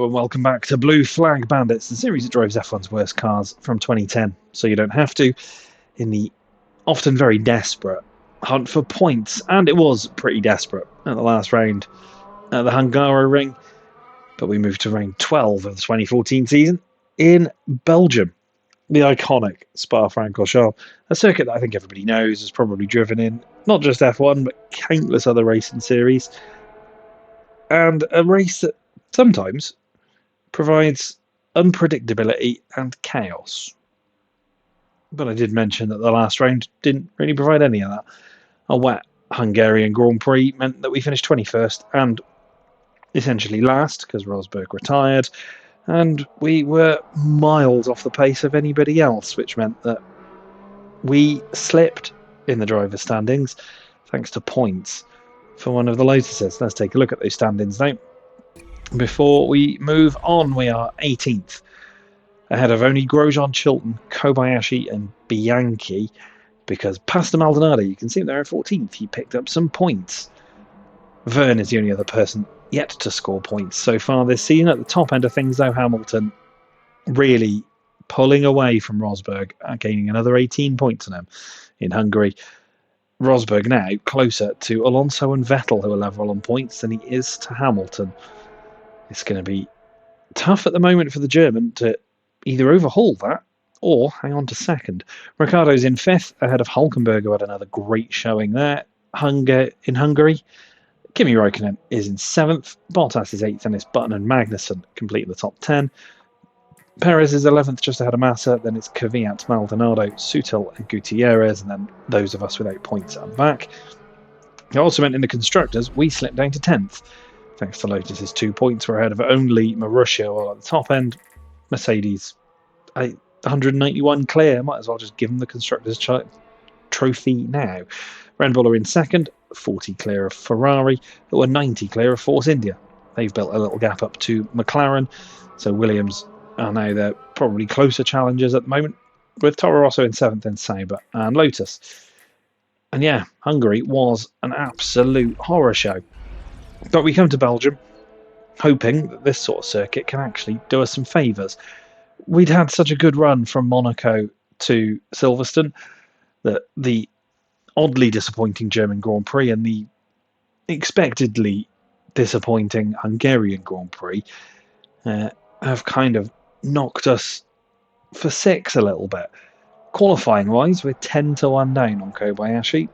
and welcome back to Blue Flag Bandits, the series that drives F1's worst cars from 2010, so you don't have to, in the often very desperate hunt for points. And it was pretty desperate at the last round at the Hungaroring, but we moved to round 12 of the 2014 season in Belgium, the iconic Spa-Francorchamps, a circuit that I think everybody knows, has probably driven in not just F1 but countless other racing series, and a race that sometimes provides unpredictability and chaos. But I did mention that the last round didn't really provide any of that. A wet Hungarian Grand Prix meant that we finished 21st and essentially last because Rosberg retired, and we were miles off the pace of anybody else, which meant that we slipped in the driver's standings thanks to points for one of the Lotuses. Let's take a look at those standings now. Before we move on, we are 18th, ahead of only Grosjean, Chilton, Kobayashi and Bianchi, because Pastor Maldonado, you can see him there at 14th, he picked up some points. Verne is the only other person yet to score points so far this season. At the top end of things, though, Hamilton really pulling away from Rosberg, gaining another 18 points on him in Hungary. Rosberg now closer to Alonso and Vettel, who are level on points, than he is to Hamilton. It's going to be tough at the moment for the German to either overhaul that or hang on to second. Ricciardo's in 5th, ahead of Hulkenberg, who had another great showing there in Hungary. Kimi Räikkönen is in 7th, Bottas is 8th, and it's Button and Magnussen complete the top 10. Perez is 11th, just ahead of Massa, then it's Kvyat, Maldonado, Sutil and Gutierrez, and then those of us without points at the back. It also meant in the Constructors, we slipped down to 10th. Thanks to Lotus's 2 points, we're ahead of only Marussia, while at the top end, Mercedes, 191 clear, might as well just give them the Constructors' trophy now. Red Bull are in 2nd, 40 clear of Ferrari, who are 90 clear of Force India. They've built a little gap up to McLaren, so Williams are now their probably closer challengers at the moment, with Toro Rosso in 7th, then Sauber and Lotus. And yeah, Hungary was an absolute horror show. But we come to Belgium hoping that this sort of circuit can actually do us some favours. We'd had such a good run from Monaco to Silverstone that the oddly disappointing German Grand Prix and the expectedly disappointing Hungarian Grand Prix have kind of knocked us for 6 a little bit. Qualifying wise, we're 10-1 down on Kobayashi,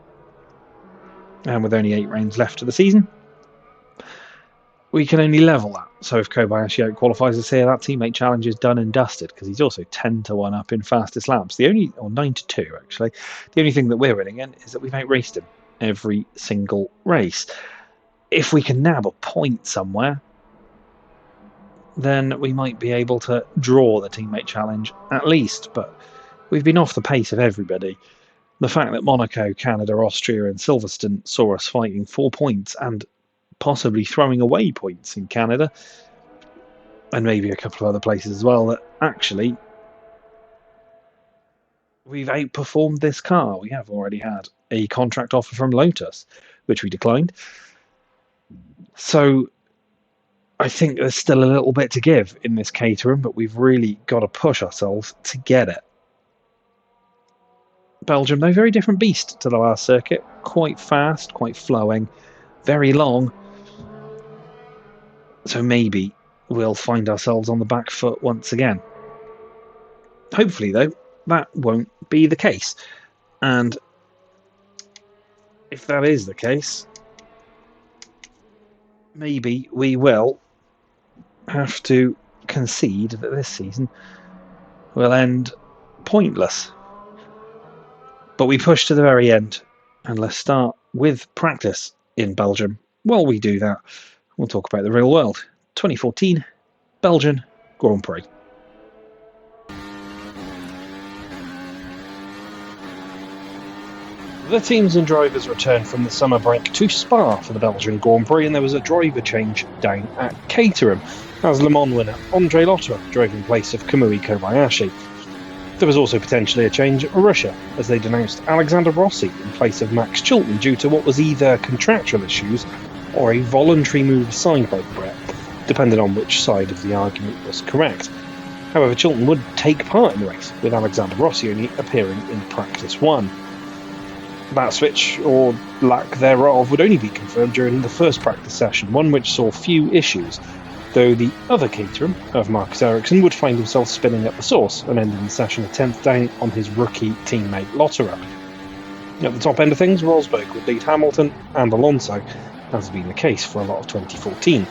and with only 8 rounds left of the season, we can only level that. So if Kobayashi out-qualifies us here, that teammate challenge is done and dusted, because he's also 10-1 up in fastest laps. Or 9-2 actually. The only thing that we're winning in is that we've out-raced him every single race. If we can nab a point somewhere, then we might be able to draw the teammate challenge at least, but we've been off the pace of everybody. The fact that Monaco, Canada, Austria and Silverstone saw us fighting 4 points and possibly throwing away points in Canada, and maybe a couple of other places as well, that actually we've outperformed this car. We have already had a contract offer from Lotus, which we declined. So I think there's still a little bit to give in this Caterham, but we've really got to push ourselves to get it. Belgium, though, very different beast to the last circuit. Quite fast, quite flowing, very long. So maybe we'll find ourselves on the back foot once again. Hopefully, though, that won't be the case. And if that is the case, maybe we will have to concede that this season will end pointless. But we push to the very end, and let's start with practice in Belgium. While we do that, we'll talk about the real world. 2014 Belgian Grand Prix. The teams and drivers returned from the summer break to Spa for the Belgian Grand Prix, and there was a driver change down at Caterham, as Le Mans winner André Lotterer drove in place of Kamui Kobayashi. There was also potentially a change at Marussia, as they denounced Alexander Rossi in place of Max Chilton due to what was either contractual issues or a voluntary move aside by Brett. depending on which side of the argument was correct. However, Chilton would take part in the race, with Alexander Rossi only appearing in Practice 1. That switch, or lack thereof, would only be confirmed during the first practice session, one which saw few issues, though the other Caterham of Marcus Ericsson would find himself spinning at the source and ending the session a 10th down on his rookie teammate Lotterer. At the top end of things, Rosberg would lead Hamilton and Alonso, as has been the case for a lot of 2014.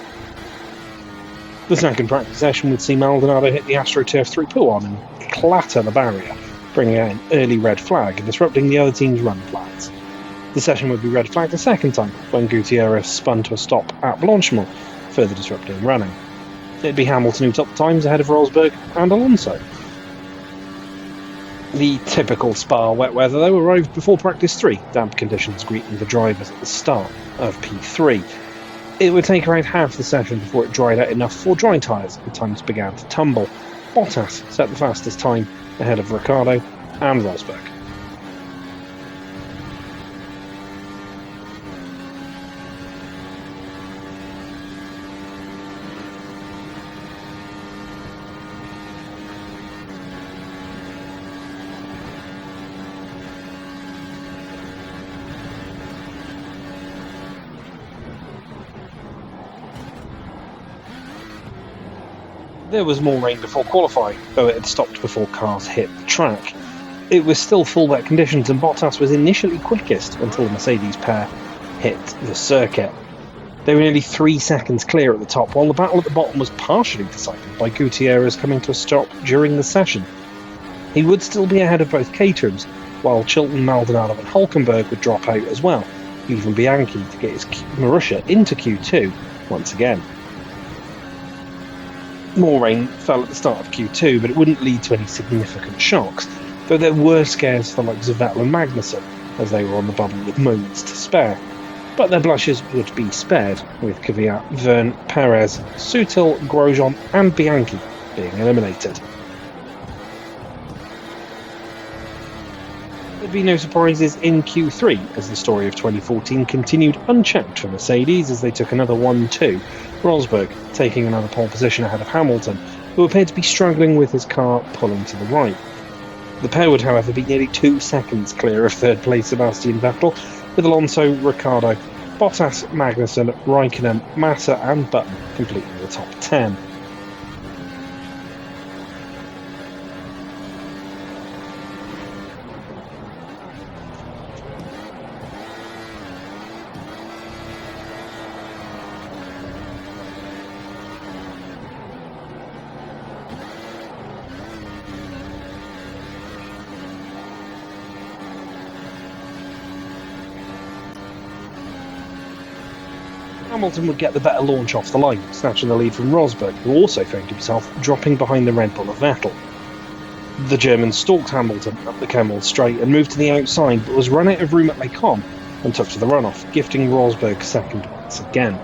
The second practice session would see Maldonado hit the AstroTurf through Pouon and clatter the barrier, bringing out an early red flag and disrupting the other team's run plans. The session would be red flagged a second time when Gutierrez spun to a stop at Blanchimont, further disrupting running. It'd be Hamilton who topped times ahead of Rosberg and Alonso. The typical Spa wet weather, though, arrived before Practice 3, damp conditions greeting the drivers at the start of P3. It would take around half the session before it dried out enough for dry tyres and times began to tumble. Bottas set the fastest time ahead of Ricciardo and Rosberg. There was more rain before qualifying, though it had stopped before cars hit the track. It was still full wet conditions and Bottas was initially quickest until the Mercedes pair hit the circuit. They were nearly 3 seconds clear at the top, while the battle at the bottom was partially decided by Gutierrez coming to a stop during the session. He would still be ahead of both Caterhams, while Chilton, Maldonado and Hulkenberg would drop out as well, leaving Bianchi to get his Marussia into Q2 once again. More rain fell at the start of Q2, but it wouldn't lead to any significant shocks, though there were scares for the likes of Vettel and Magnussen, as they were on the bubble with moments to spare. But their blushes would be spared, with Kvyat, Verne, Perez, Sutil, Grosjean and Bianchi being eliminated. There'd be no surprises in Q3, as the story of 2014 continued unchecked for Mercedes as they took another 1-2, Rosberg taking another pole position ahead of Hamilton, who appeared to be struggling with his car pulling to the right. The pair would, however, be nearly 2 seconds clear of third place Sebastian Vettel, with Alonso, Ricciardo, Bottas, Magnussen, Raikkonen, Massa and Button completing the top 10. Hamilton would get the better launch off the line, snatching the lead from Rosberg, who also found himself dropping behind the Red Bull of Vettel. The German stalked Hamilton up the Kemmel straight and moved to the outside, but was run out of room at Les Combes and took to the runoff, gifting Rosberg second once again.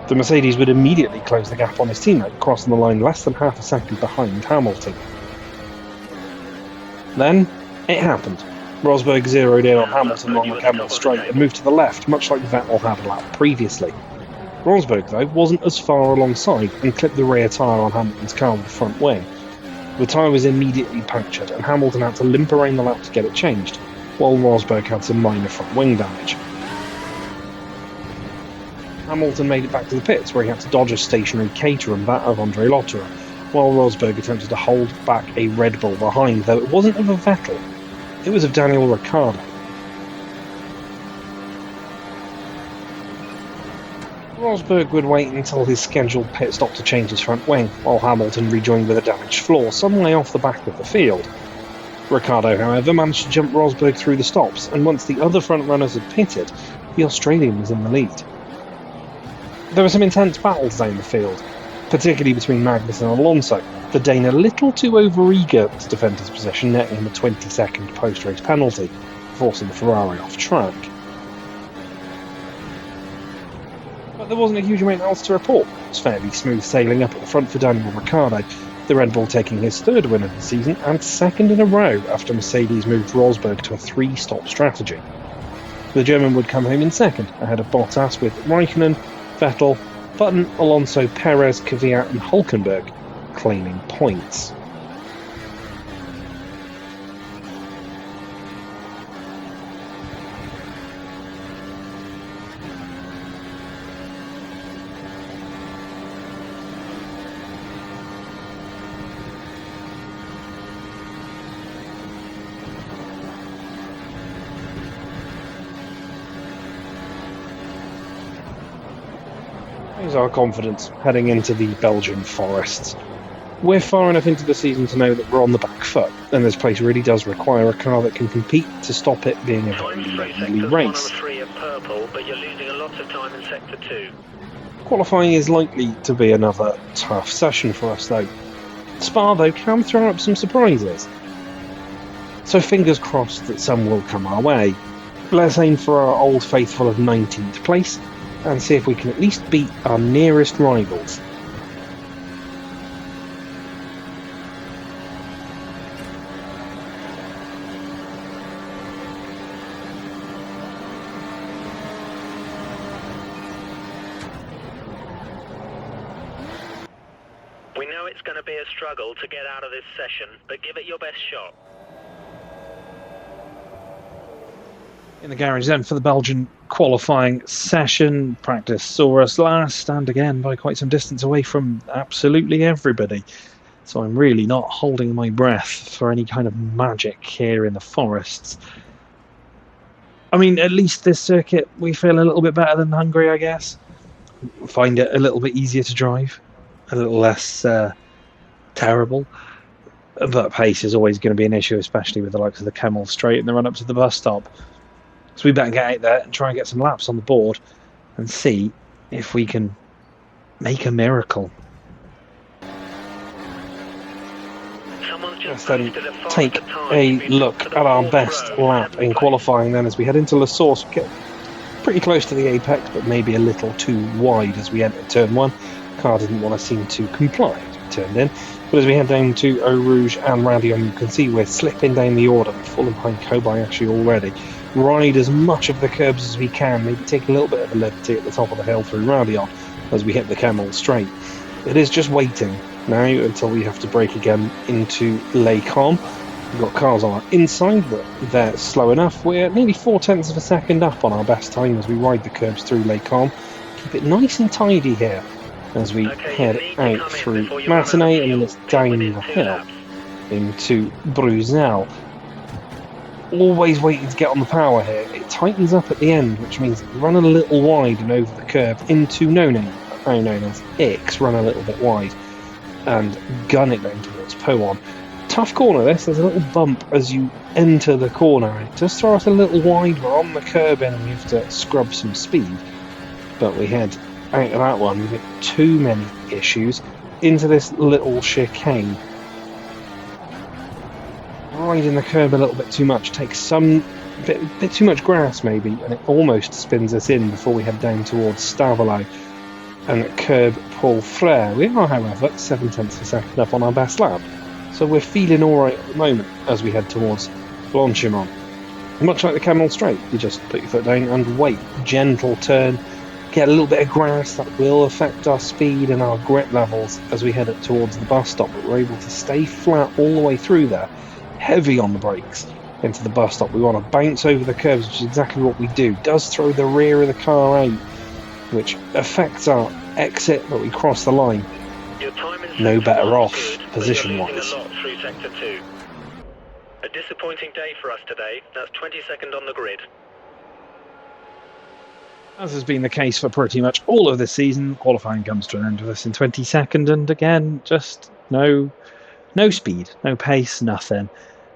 The Mercedes would immediately close the gap on his teammate, crossing the line less than half a second behind Hamilton. Then, it happened. Rosberg zeroed in on Hamilton along the Kemmel straight and moved to the left, much like Vettel had a lap previously. Rosberg, though, wasn't as far alongside and clipped the rear tyre on Hamilton's car with the front wing. The tyre was immediately punctured and Hamilton had to limp around the lap to get it changed, while Rosberg had some minor front wing damage. Hamilton made it back to the pits where he had to dodge a stationary Caterham, that of Andre Lotterer, while Rosberg attempted to hold back a Red Bull behind, though it wasn't of a Vettel, it was of Daniel Ricciardo. Rosberg would wait until his scheduled pit stop to change his front wing, while Hamilton rejoined with a damaged floor some way off the back of the field. Ricciardo, however, managed to jump Rosberg through the stops, and once the other front runners had pitted, the Australian was in the lead. There were some intense battles down the field, particularly between Magnussen and Alonso, the Dane a little too overeager to defend his position, netting him a 20-second post-race penalty, forcing the Ferrari off track. But there wasn't a huge amount else to report. It was fairly smooth sailing up at the front for Daniel Ricciardo, the Red Bull taking his third win of the season and second in a row after Mercedes moved Rosberg to a 3-stop strategy. The German would come home in second, ahead of Bottas with Raikkonen, Vettel, Button, Alonso, Perez, Kvyat and Hulkenberg claiming points. Here's our confidence heading into the Belgian forests. We're far enough into the season to know that we're on the back foot, and this place really does require a car that can compete to stop it being a very lonely race. Qualifying is likely to be another tough session for us though. Spa though can throw up some surprises. So fingers crossed that some will come our way. Let's aim for our old faithful of 19th place and see if we can at least beat our nearest rivals. We know it's going to be a struggle to get out of this session, but give it your best shot. In the garage then for the Belgian qualifying session. Practice saw us last, and again by quite some distance away from absolutely everybody. So I'm really not holding my breath for any kind of magic here in the forests. I mean, at least this circuit we feel a little bit better than Hungary, I guess. Find it a little bit easier to drive, a little less terrible. But pace is always going to be an issue, especially with the likes of the Camel Straight and the run up to the bus stop. So we better get out there and try and get some laps on the board and see if we can make a miracle. Let's then take a look at our best lap in qualifying then as we head into La Source. We get pretty close to the apex, but maybe a little too wide as we enter turn 1. Car didn't want to seem to comply as we turned in. But as we head down to Eau Rouge and Radion, you can see we're slipping down the order. We're falling behind Kobayashi already. Ride as much of the curbs as we can, maybe take a little bit of a liberty at the top of the hill through Radion as we hit the Camel Straight. It is just waiting now until we have to brake again into Les Combes. We've got cars on our inside, but they're slow enough. We're nearly 0.4 of a second up on our best time as we ride the curbs through Les Combes. Keep it nice and tidy here as we head out through Matinee and then it's down the hill into Bruxelles. Always waiting to get on the power here. It tightens up at the end, which means we run a little wide and over the curve into now known as X, run a little bit wide and gun it down towards Powon. Tough corner this, there's a little bump as you enter the corner. It does throw us a little wide, we're on the curb and we have to scrub some speed. But we head out of that one, we've got too many issues into this little chicane. Riding the curb a little bit too much, takes some bit too much grass maybe, and it almost spins us in before we head down towards Stavelot and curb Paul Frere. We are, however, 0.7 of a second up on our best lap, so we're feeling alright at the moment as we head towards Blanchimont. Much like the Camel Straight, you just put your foot down and wait. Gentle turn, get a little bit of grass, that will affect our speed and our grip levels as we head up towards the bus stop, but we're able to stay flat all the way through there. Heavy on the brakes into the bus stop. We want to bounce over the curbs, which is exactly what we do. Does throw the rear of the car out, which affects our exit, but we cross the line. No better off position-wise. A disappointing day for us today. That's 22nd on the grid. As has been the case for pretty much all of this season, qualifying comes to an end with us in 22nd, and again, just no speed, no pace, nothing.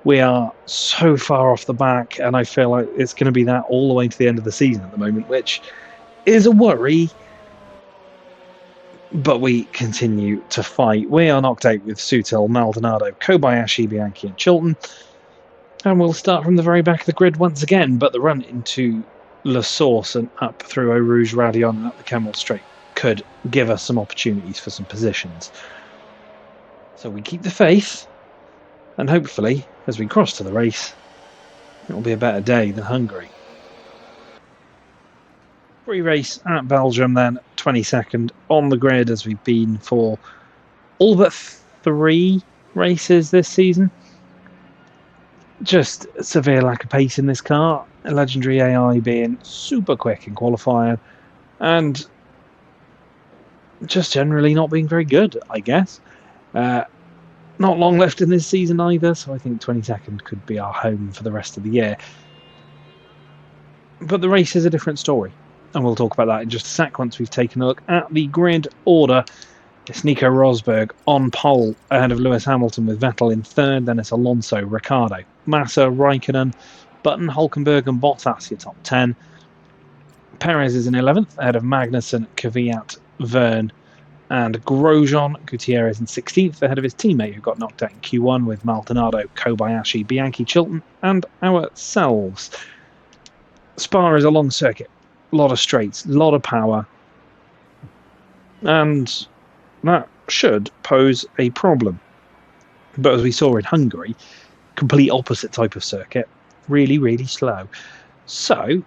We are so far off the back, and I feel like it's going to be that all the way to the end of the season at the moment, which is a worry. But we continue to fight. We are knocked out with Sutil, Maldonado, Kobayashi, Bianchi and Chilton. And we'll start from the very back of the grid once again, but the run into La Source and up through Eau Rouge, Radion and up the Camel Straight could give us some opportunities for some positions. So we keep the faith, and hopefully, as we cross to the race, it will be a better day than Hungary. Free race at Belgium then, 22nd on the grid, as we've been for all but 3 races this season. Just a severe lack of pace in this car. A legendary AI being super quick in qualifying, and just generally not being very good, I guess. Not long left in this season either, so I think 22nd could be our home for the rest of the year. But the race is a different story, and we'll talk about that in just a sec once we've taken a look at the grid order. It's Nico Rosberg on pole ahead of Lewis Hamilton, with Vettel in third. Then it's Alonso, Ricciardo, Massa, Raikkonen, Button, Hulkenberg and Bottas, your top 10. Perez is in 11th ahead of Magnussen, Kvyat, Verne and Grosjean. Gutierrez in 16th ahead of his teammate who got knocked out in Q1, with Maldonado, Kobayashi, Bianchi, Chilton and ourselves. Spa is a long circuit, a lot of straights, a lot of power, and that should pose a problem. But as we saw in Hungary, complete opposite type of circuit, really, really slow. So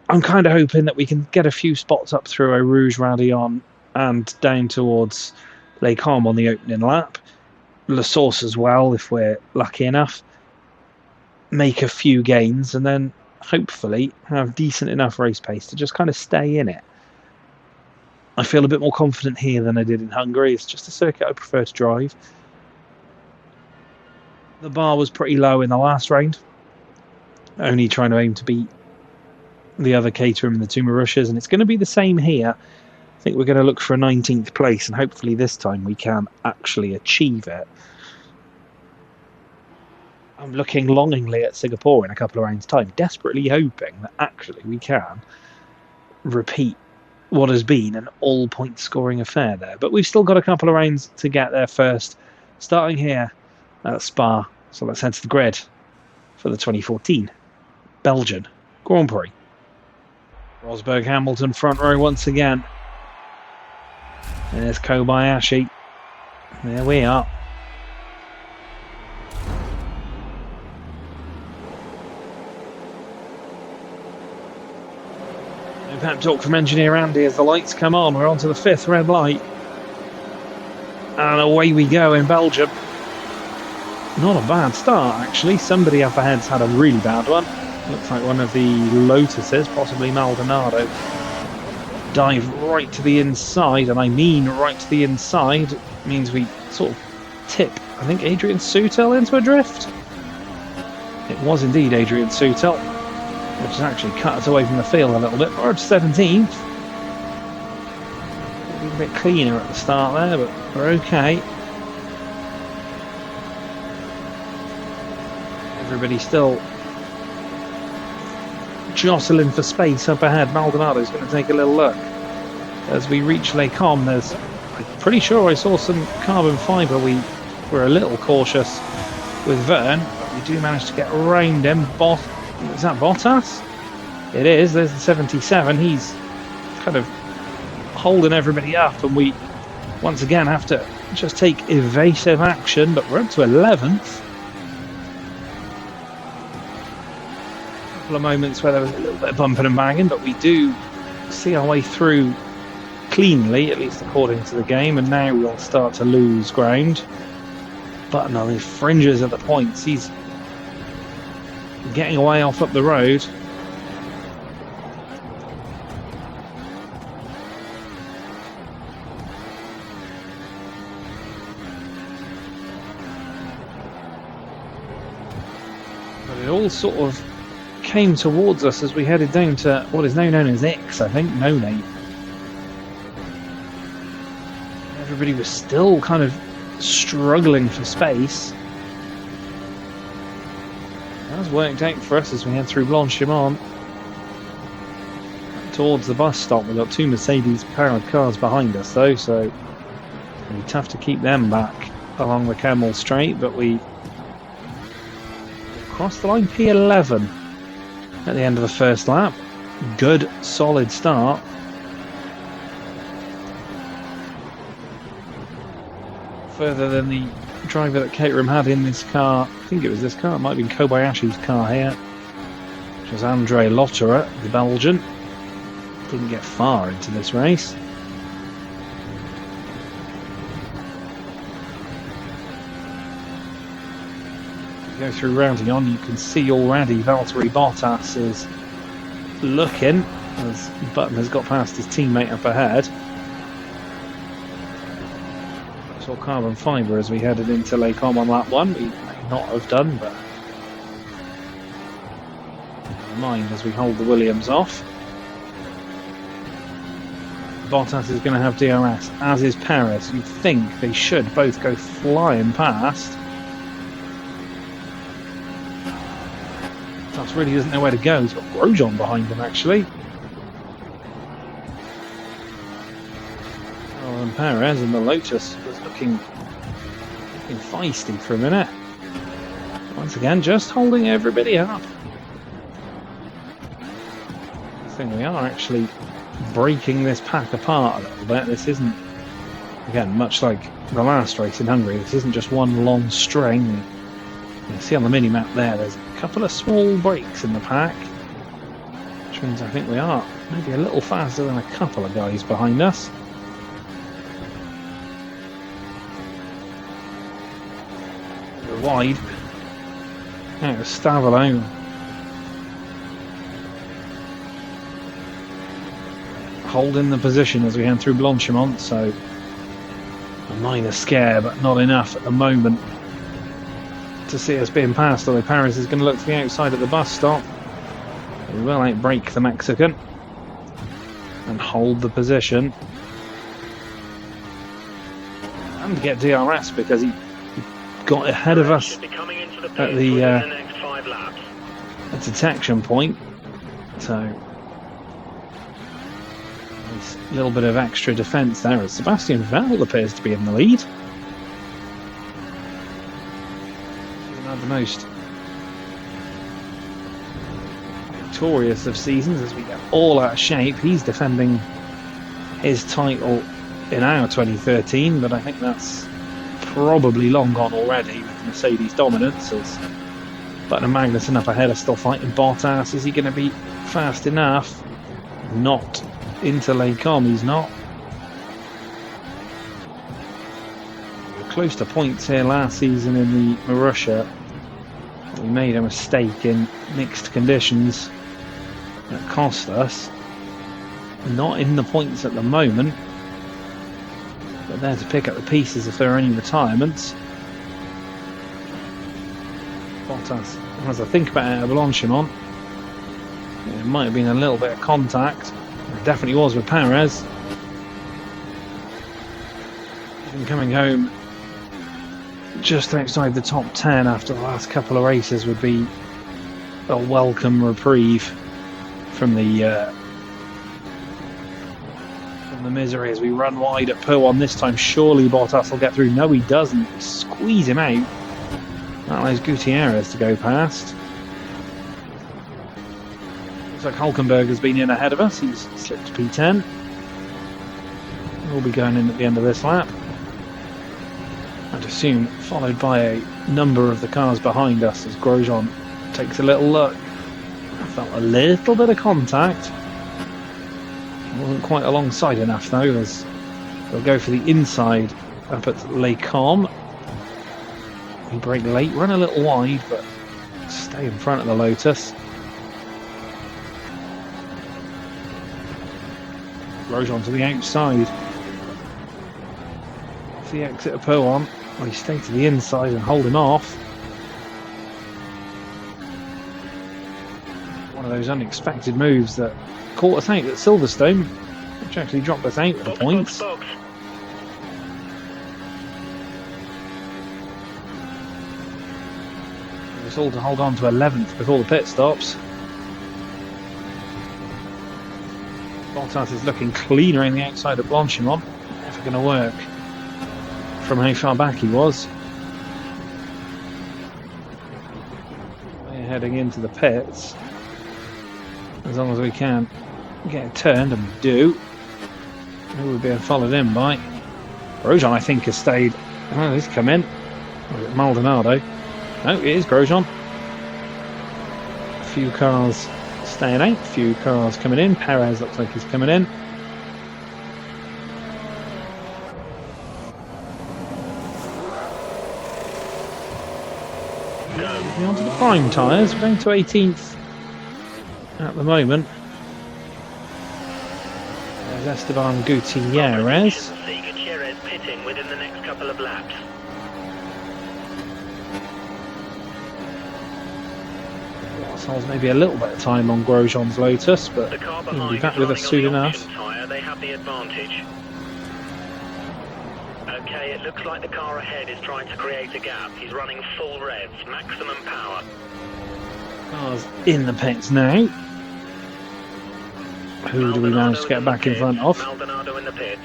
I'm kind of hoping that we can get a few spots up through Eau Rouge, Raidillon and down towards Les Combes on the opening lap. La Source as well, if we're lucky enough. Make a few gains and then hopefully have decent enough race pace to just kind of stay in it. I feel a bit more confident here than I did in Hungary. It's just a circuit I prefer to drive. The bar was pretty low in the last round. Only trying to aim to beat the other Caterham and the two Marussias, and it's going to be the same here. I think we're going to look for a 19th place, and hopefully this time we can actually achieve it. I'm looking longingly at Singapore in a couple of rounds' time, desperately hoping that actually we can repeat what has been an all-point scoring affair there. But we've still got a couple of rounds to get there first, starting here at Spa. So let's head to the grid for the 2014 Belgian Grand Prix. Rosberg, Hamilton, front row once again. And there's Kobayashi. There we are. No pep talk from engineer Andy as the lights come on. We're on to the 5th red light. And away we go in Belgium. Not a bad start, actually. Somebody up ahead's had a really bad one. Looks like one of the Lotuses, possibly Maldonado. Dive right to the inside, and I mean right to the inside. It means we sort of tip, I think, Adrian Sutil into a drift. It was indeed Adrian Sutil, which has actually cut us away from the field a little bit. We're at 17th. A bit cleaner at the start there, but we're okay. Everybody still jostling for space up ahead. Maldonado's going to take a little look. As we reach Les Combes, I'm pretty sure I saw some carbon fibre. We were a little cautious with Verne, but we do manage to get around him. Is that Bottas? It is. There's the 77. He's kind of holding everybody up, and we once again have to just take evasive action, but we're up to 11th. A couple of moments where there was a little bit of bumping and banging, but we do see our way through cleanly, at least according to the game, and now we'll start to lose ground. Button on his fringes at the points. He's getting away off up the road. But it all sort of came towards us as we headed down to what is now known as X, I think, no name. Everybody was still kind of struggling for space. That's worked out for us as we head through Blanchimont towards the bus stop. We've got 2 Mercedes powered cars behind us though, so it's going to be tough to keep them back along the Kemmel Straight, but we crossed the line P11 at the end of the first lap. Good solid start. Further than the driver that Caterham had in this car. I think it was this car, it might have been Kobayashi's car here, which was Andre Lotterer, the Belgian. Didn't get far into this race. Go through rounding on, you can see already Valtteri Bottas is looking as Button has got past his teammate up ahead. Saw carbon fibre as we headed into Les Combes on lap 1. We may not have done, but never mind as we hold the Williams off. Bottas is going to have DRS, as is Perez. You'd think they should both go flying past. Bottas really doesn't know where to go. He's got Grosjean behind him, actually. Oh, and Perez and the Lotus was looking feisty for a minute. Once again, just holding everybody up. I think we are actually breaking this pack apart a little bit. This isn't, again, much like the last race in Hungary, this isn't just one long string. You can see on the mini-map there's a couple of small breaks in the pack, which means I think we are maybe a little faster than a couple of guys behind us. We're wide. Out of Stavolo. Holding the position as we head through Blanchimont, so a minor scare, but not enough at the moment to see us being passed. Although Perez is going to look to the outside of the bus stop. We will outbrake the Mexican and hold the position and get DRS because he got ahead of us at the detection point. So a little bit of extra defence there as Sebastian Vettel appears to be in the lead. He's not the most victorious of seasons as we get all out of shape. He's defending his title in our 2013, but I think that's probably long gone already with Mercedes dominance, as Button and Magnussen up ahead are still fighting Bottas. Is he going to be fast enough? Not. Into Les Combes, he's not. We were close to points here last season in the Marussia. We made a mistake in mixed conditions that cost us. Not in the points at the moment, but there to pick up the pieces if there are any retirements. Bottas, as I think about it at Blanchimont, it might have been a little bit of contact. It definitely was with Perez. Even coming home just outside the top 10 after the last couple of races would be a welcome reprieve from the misery as we run wide at P1. This time surely Bottas will get through. No, he doesn't. Squeeze him out. That allows Gutierrez to go past. Looks like Hulkenberg has been in ahead of us. He's slipped to P10. We'll be going in at the end of this lap. I'd assume followed by a number of the cars behind us as Grosjean takes a little look. I felt a little bit of contact. Wasn't quite alongside enough though, as they'll go for the inside up at Les Combes. We brake late, run a little wide, but stay in front of the Lotus. Grosjean to the outside. Off the exit of P1. We stay to the inside and hold him off. One of those unexpected moves that caught us out at Silverstone, which actually dropped us out of the points. It's all to hold on to 11th before the pit stops. Bottas is looking cleaner in the outside of Blanchimont. Never going to work from how far back he was. We're heading into the pits. As long as we can get it turned, and we do. We're being followed in by Grosjean, I think, has stayed. Oh, he's come in. Or is it Maldonado? No, it is Grosjean. A few cars staying out. A few cars coming in. Perez looks like he's coming in. Moving on to the prime tyres. We're going to 18th at the moment. There's Esteban Gutierrez. See Gutierrez pitting within the next couple of laps. Sounds maybe a little bit of time on Grosjean's Lotus, but The car he'll behind be back is with us soon running on the enough. option tyre. They have the advantage. Okay, it looks like the car ahead is trying to create a gap. He's running full revs, maximum power. Cars in the pits now. Who do we manage to get back in front of? Maldonado in the pits.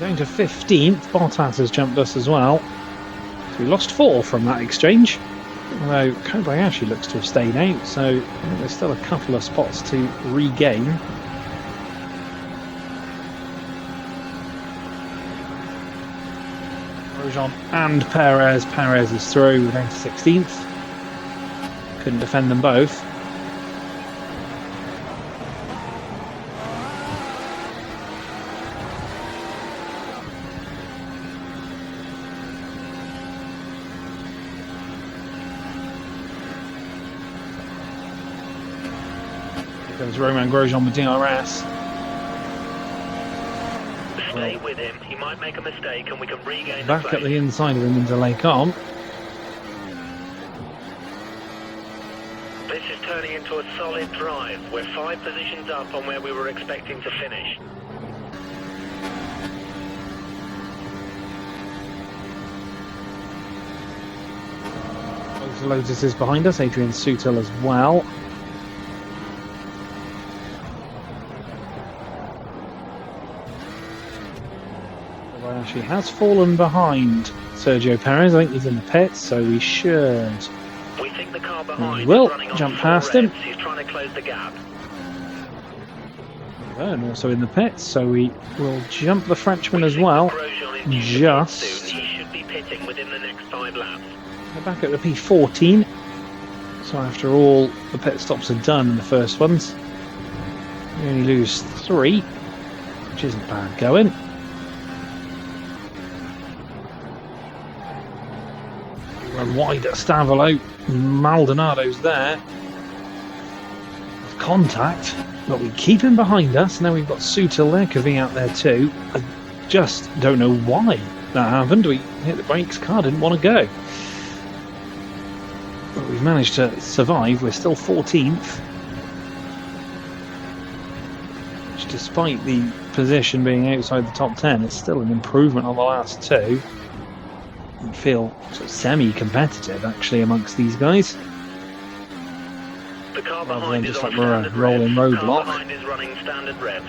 Going to 15th. Bottas has jumped us as well. So we lost 4 from that exchange. Although Kobayashi looks to have stayed out, so I think there's still a couple of spots to regain. Grosjean and Perez. Perez is through. We're down to 16th. Couldn't defend them both. Comes Romain Grosjean with DRS. Stay with him. He might make a mistake and we can regain Back the at place. the inside of him into Lake Arm. This is turning into a solid drive. We're 5 positions up on where we were expecting to finish. Both Lotus is behind us. Adrian Sutil as well. She has fallen behind Sergio Perez. I think he's in the pits, so we should. We think the car behind Will is running on jump full past revs. him. He's trying to close the gap. And also in the pits, so we will jump the Frenchman We as think well. Grosjean is due to pit Just. soon. He should be pitting within the next 5 laps. We're back at the P14. So after all the pit stops are done in the first ones, we only lose 3, which isn't bad going. Run wide at Stavolo. Maldonado's there. Contact, but we keep him behind us. Now we've got Sutil there, Kvyat there too. I just don't know why that happened. We hit the brakes, car didn't want to go. But we've managed to survive. We're still 14th. Which, despite the position being outside the top 10, it's still an improvement on the last 2. We feel sort of semi-competitive actually amongst these guys. The car Rather behind than is just on like we're a standard rolling revs. Car roadblock. behind is running standard revs.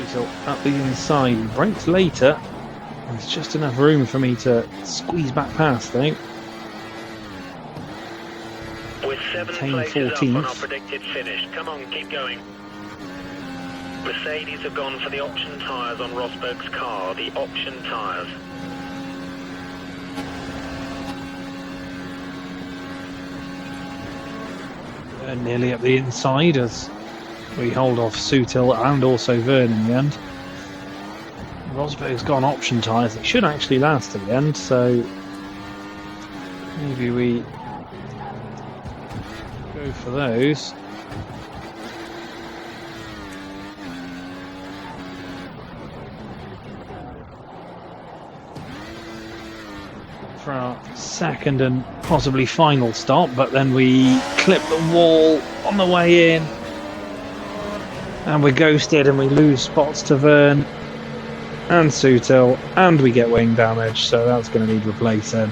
So up the inside, brakes later. There's just enough room for me to squeeze back past, though. We're 7 Attain places up on our 14th. predicted finish. Come on, keep going. Mercedes have gone for the option tyres on Rosberg's car, the option tyres. Nearly up the inside as we hold off Sutil and also Verne in the end. Rosberg's got option tyres that should actually last to the end, so maybe we go for those. For our second and possibly final stop, but then we clip the wall on the way in and we're ghosted and we lose spots to Verne and Sutil and we get wing damage, so that's going to need replacing.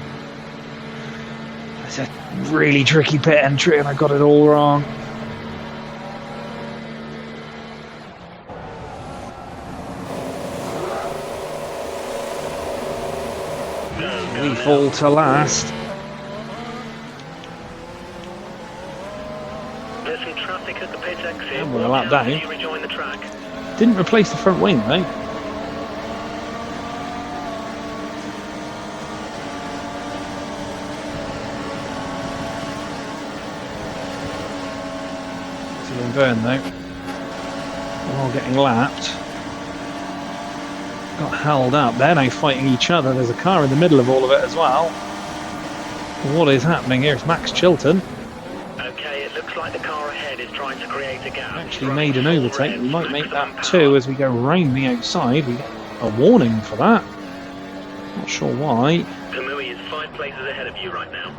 It's a really tricky pit entry and I got it all wrong. We fall to last. There's some traffic at the pit exit. And we're a lap down. You rejoin the track. Didn't replace the front wing though. Burn though. We're all getting lapped. Got held up. They're now fighting each other. There's a car in the middle of all of it as well. What is happening here? It's Max Chilton. Okay, it looks like the car ahead is trying to create a gap. Actually made an overtake. We might make that too as we go round the outside. We get a warning for that. Not sure why. Kamui is 5 places ahead of you right now.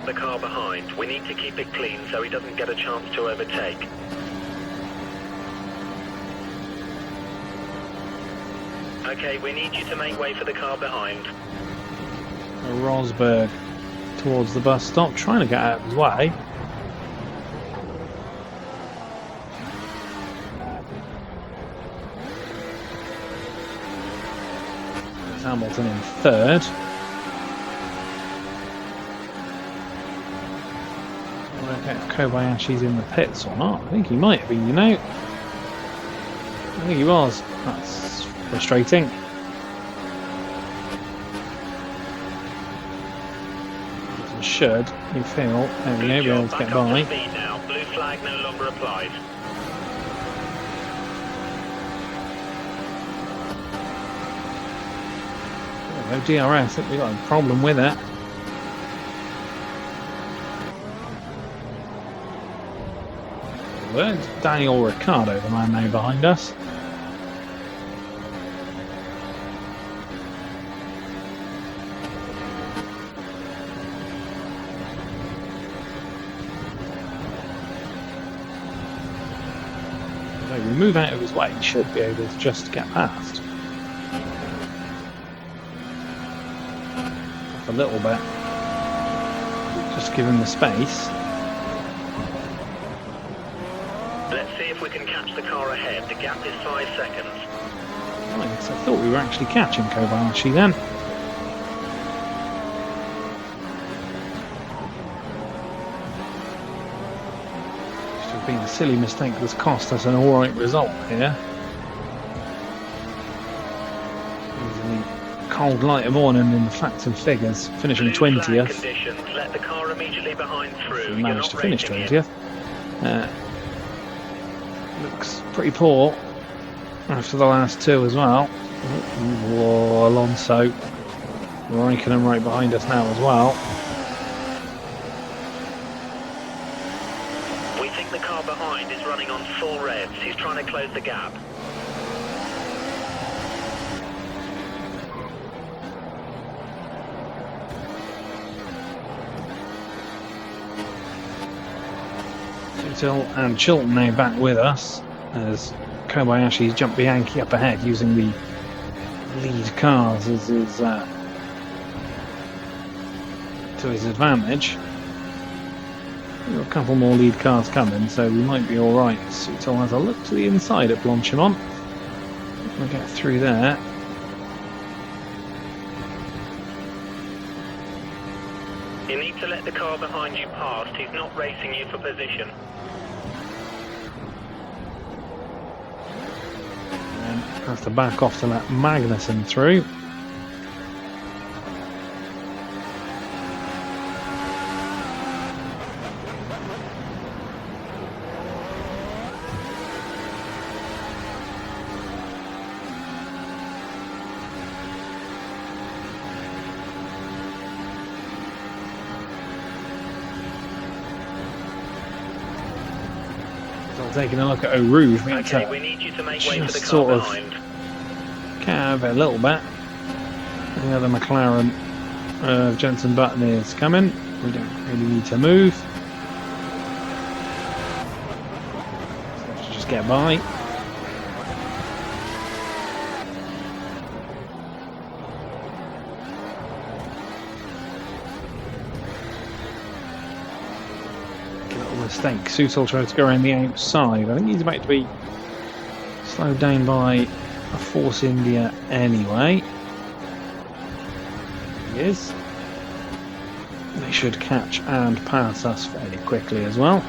The car behind. We need to keep it clean so he doesn't get a chance to overtake. Okay, we need you to make way for the car behind. Rosberg towards the bus stop, trying to get out of his way. Hamilton in third. Work out if Kobayashi's in the pits or not. I think he might have been, you know. I think he was. That's frustrating. Should, you feel, there we go, be able to get by. Now. Blue flag no longer applies. There we go, DRS, I think we got a problem with it. Where's Daniel Ricciardo, the man now behind us? We move out of his way, he should be able to just get past. Off a little bit. Just give him the space. Let's see if we can catch the car ahead. The gap is 5 seconds. Right, so I thought we were actually catching Kobayashi then. Been a silly mistake that's cost us an alright result here. Using the cold light of morning in the facts and figures, finishing 20th. Let the car immediately behind through. We managed to finish 20th. Looks pretty poor after the last two as well. Whoa, Alonso. Raikkonen right behind us now as well. The car behind is running on full revs. He's trying to close the gap. Sutil and Chilton now back with us as Kobayashi's jumped Bianchi up ahead using the lead cars as his to his advantage. We've got a couple more lead cars coming, so we might be alright. Sutil has a look to the inside at Blanchimont. We'll get through there. You need to let the car behind you past. He's not racing you for position. And have to back off to let Magnussen through. Taking a look at Eau Rouge, we need you to make way for the car sort of behind. Cab a little bit. The other McLaren of Jenson Button is coming. We don't really need to move. So have to just get by. Mistake. Sutil tries to go around the outside. I think he's about to be slowed down by a Force India anyway. is. They should catch and pass us fairly quickly as well.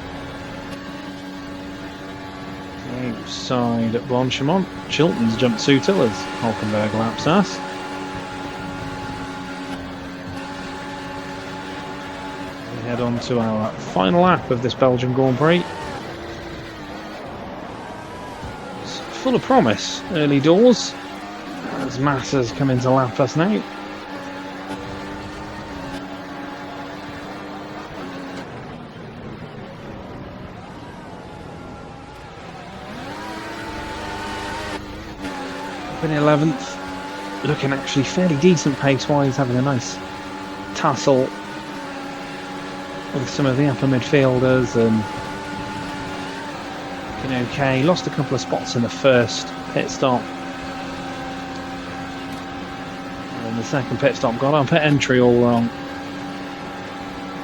Side at Blanchimont. Chilton's jumped Sutil as Hulkenberg laps us. We head on to our final lap of this Belgian Grand Prix. It's full of promise early doors as Massa's come in to lap us now. In 11th, looking actually fairly decent pace-wise, having a nice tussle with some of the upper midfielders and looking okay. Lost a couple of spots in the first pit stop. And the second pit stop got our pit entry all wrong.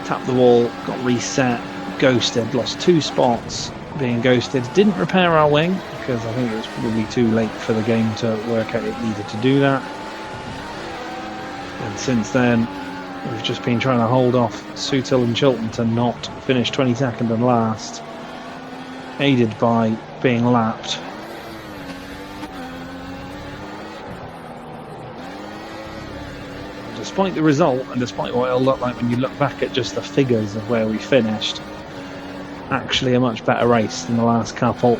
Tapped the wall, got reset, ghosted, lost 2 spots. Being ghosted, didn't repair our wing because I think it was probably too late for the game to work out it needed to do that. And since then, we've just been trying to hold off Sutil and Chilton to not finish 22nd and last, aided by being lapped. Despite the result, and despite what it'll look like when you look back at just the figures of where we finished, actually a much better race than the last couple.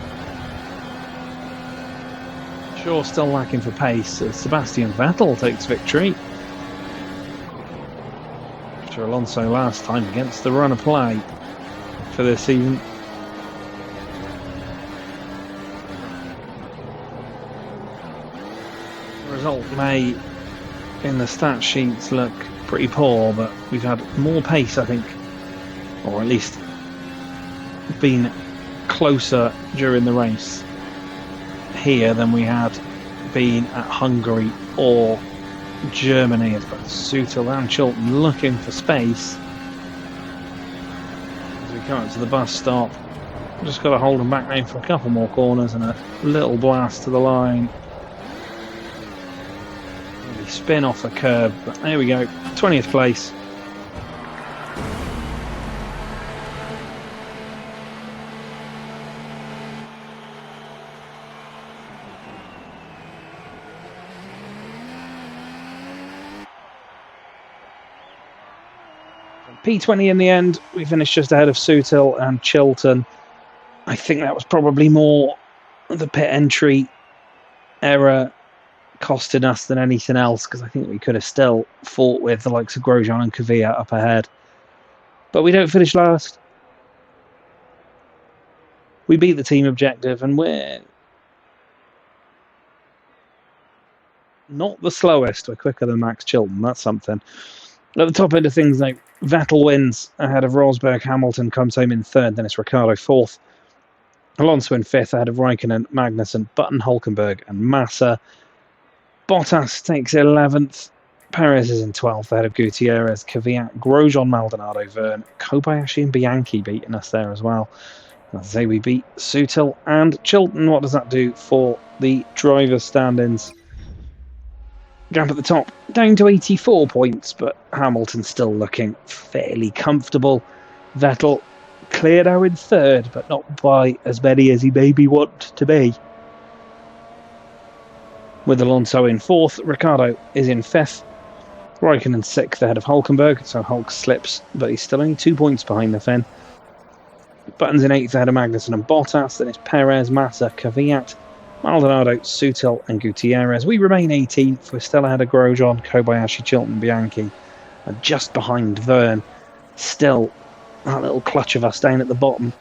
Sure, still lacking for pace as Sebastian Vettel takes victory after Alonso last time against the run of play for this season. The result may in the stat sheets look pretty poor, but we've had more pace, I think, or at least been closer during the race here than we had been at Hungary or Germany, as both Sutil and Chilton looking for space. As we come up to the bus stop, just got to hold them back now for a couple more corners and a little blast to the line. Really spin off the curb, but there we go, 20th place. P20 in the end, we finished just ahead of Sutil and Chilton. I think that was probably more the pit entry error costing us than anything else, because I think we could have still fought with the likes of Grosjean and Kvyat up ahead. But we don't finish last. We beat the team objective and we're not the slowest. We're quicker than Max Chilton, that's something. At the top end of things, though, Vettel wins ahead of Rosberg. Hamilton comes home in 3rd, then it's Ricciardo 4th. Alonso in 5th ahead of Raikkonen, Magnussen, Button, Hulkenberg and Massa. Bottas takes 11th. Perez is in 12th ahead of Gutierrez, Kvyat, Grosjean, Maldonado, Verne, Kobayashi and Bianchi beating us there as well. As I say, we beat Sutil and Chilton. What does that do for the driver's stand-ins? Gap at the top, down to 84 points, but Hamilton still looking fairly comfortable. Vettel cleared out in 3rd, but not by as many as he maybe want to be. With Alonso in 4th, Ricciardo is in 5th. Raikkonen 6th ahead of Hulkenberg, so Hulk slips, but he's still only 2 points behind the Finn. Button's in 8th ahead of Magnussen and Bottas, then it's Perez, Massa, Kvyat, Maldonado, Sutil and Gutierrez. We remain 18th. We're still ahead of Grosjean, Kobayashi, Chilton, Bianchi, and just behind Verne. Still that little clutch of us down at the bottom.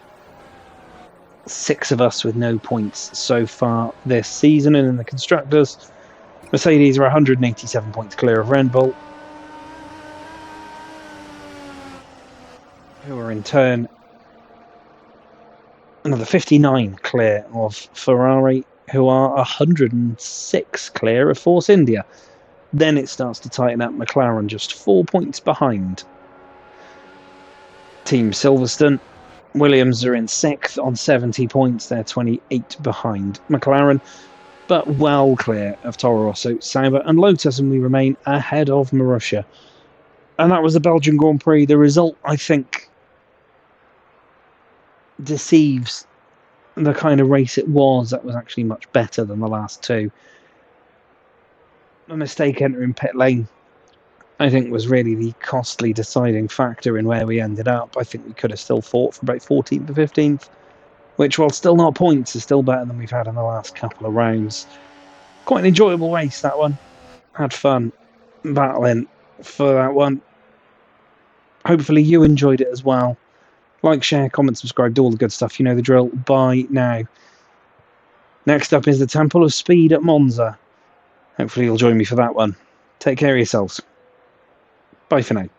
6 of us with no points so far this season. And in the Constructors, Mercedes are 187 points clear of Red Bull, who are in turn another 59 clear of Ferrari, who are 106 clear of Force India. Then it starts to tighten up. McLaren just 4 points behind Team Silverstone. Williams are in 6th on 70 points. They're 28 behind McLaren, but well clear of Toro Rosso, Sauber and Lotus, and we remain ahead of Marussia And that was the Belgian Grand Prix. The result, I think, deceives the kind of race it was. That was actually much better than the last two. A mistake entering pit lane, I think, was really the costly deciding factor in where we ended up. I think we could have still fought for about 14th or 15th, which, while still not points, is still better than we've had in the last couple of rounds. Quite an enjoyable race, that one. Had fun battling for that one. Hopefully you enjoyed it as well. Like, share, comment, subscribe, do all the good stuff. You know the drill. Bye now. Next up is the Temple of Speed at Monza. Hopefully you'll join me for that one. Take care of yourselves. Bye for now.